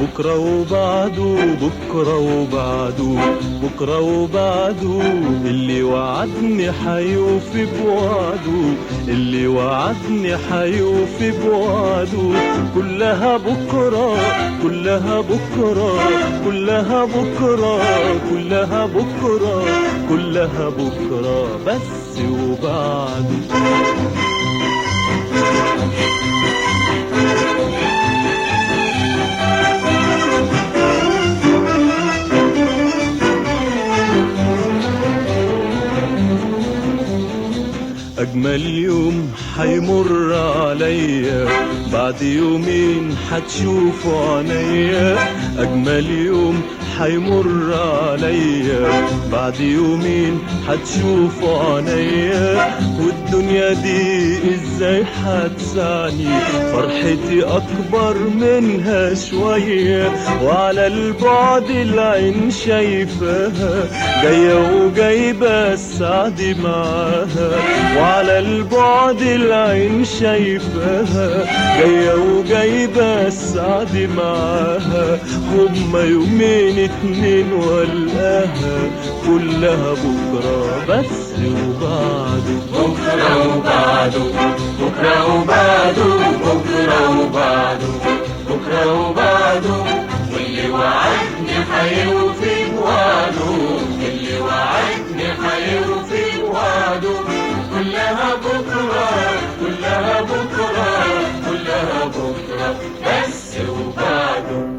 بكرة وبعده، بكرة وبعده، بكرة وبعده، اللي وعدني حيوفي بوعده، اللي وعدني حيوفي بوعده. كلها بكرة، كلها بكرة، كلها بكرة، كلها بكرة، كلها بكرة بس وبعده. أجمل يوم حيمر عليا، بعد يومين حتشوفوا عينيا. أجمل يوم حيمر عليا، بعد يومين حتشوفوا عينيا. والدنيا دي ازاي حتسعني، فرحتي أكبر منها شوية. وعلى البعد العين شايفاها، جاية وجايبة السعد معاها. وعلى البعد العين شايفاها، جاية وجايبة السعد معاها. هما يومين اتنين والقاها، كلها بكرة بس وبعده. بكرة وبعده، بكرة وبعده، بكرة وبعده، بكرة وبعده، واللي وعدني حيوفي بوعده، اللي وعدني حيوفي بوعده. كلها بكرة، كلها بكرة، كلها بكرة بس وبعده.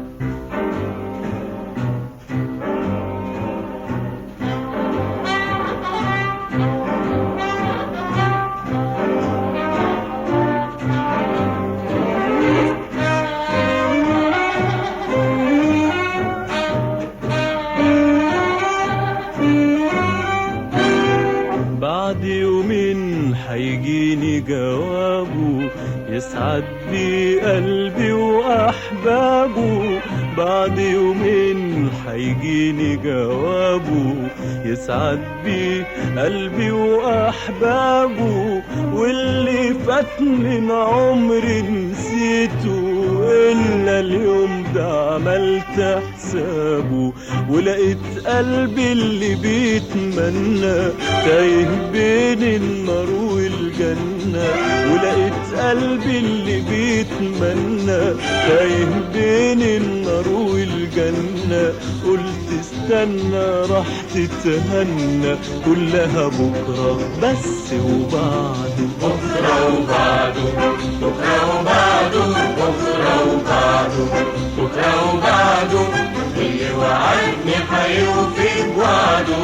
بعد يومين حيجيني جوابه، يسعد بي قلبي وأحبابه. بعد يومين حيجيني جوابه، يسعد بي قلبي وأحبابه. واللي فات من عمري نسيته، إلا اليوم ده عملت حسابه. ولقيت قلبي اللي بيتمنى تايه بين النار والجنة. ولقيت قلبي اللي بيتمنى تايه بين النار والجنة. قلت استنى راح تتهنى، كلها بكرة بس وبعده. بكرة وبعده، بكرة وبعده، بكرة وبعده، بكرة وبعده، اللي وعدني حيوفي بوعده،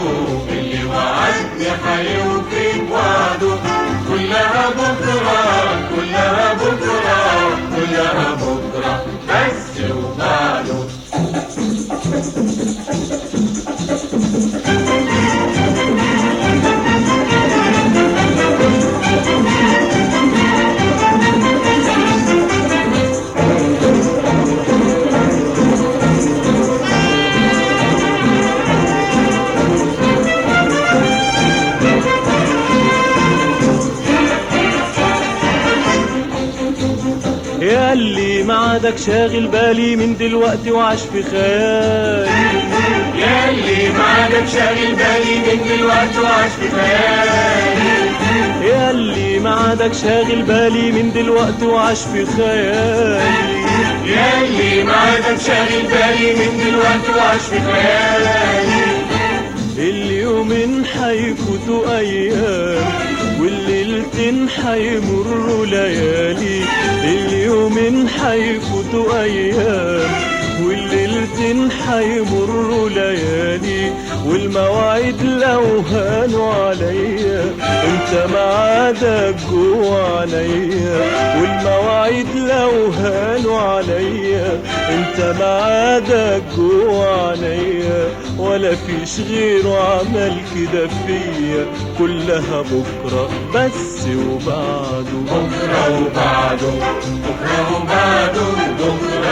اللي وعدني حيوفي بوعده. كلها بكرة، كلها بكرة، كلها بكرة بس وبعده. يا اللي معادك شاغل بالي من دلوقتي وعاش في خيالي. يا اللي معادك شاغل بالي من دلوقتي وعاش في خيالي. يا اللي معادك شاغل بالي من دلوقتي وعاش في خيالي. يا اللي معادك شاغل بالي من دلوقتي وعاش في خيالي. اليومين حيفوتوا ايام، والليلتين حيمروا ليالي. اليومين حيفوتوا ايام، والليلتين حيمروا ليالي. والمواعيد لو هانوا عليا، انت معادك جوا عينيا. والمواعيد لو هانوا عليا، انت معادك جوا عينيا. ولا فيش غيره عمل كده فيا، كلها بكرة بس وبعده. بكرة وبعده، بكرة وبعده، بكرة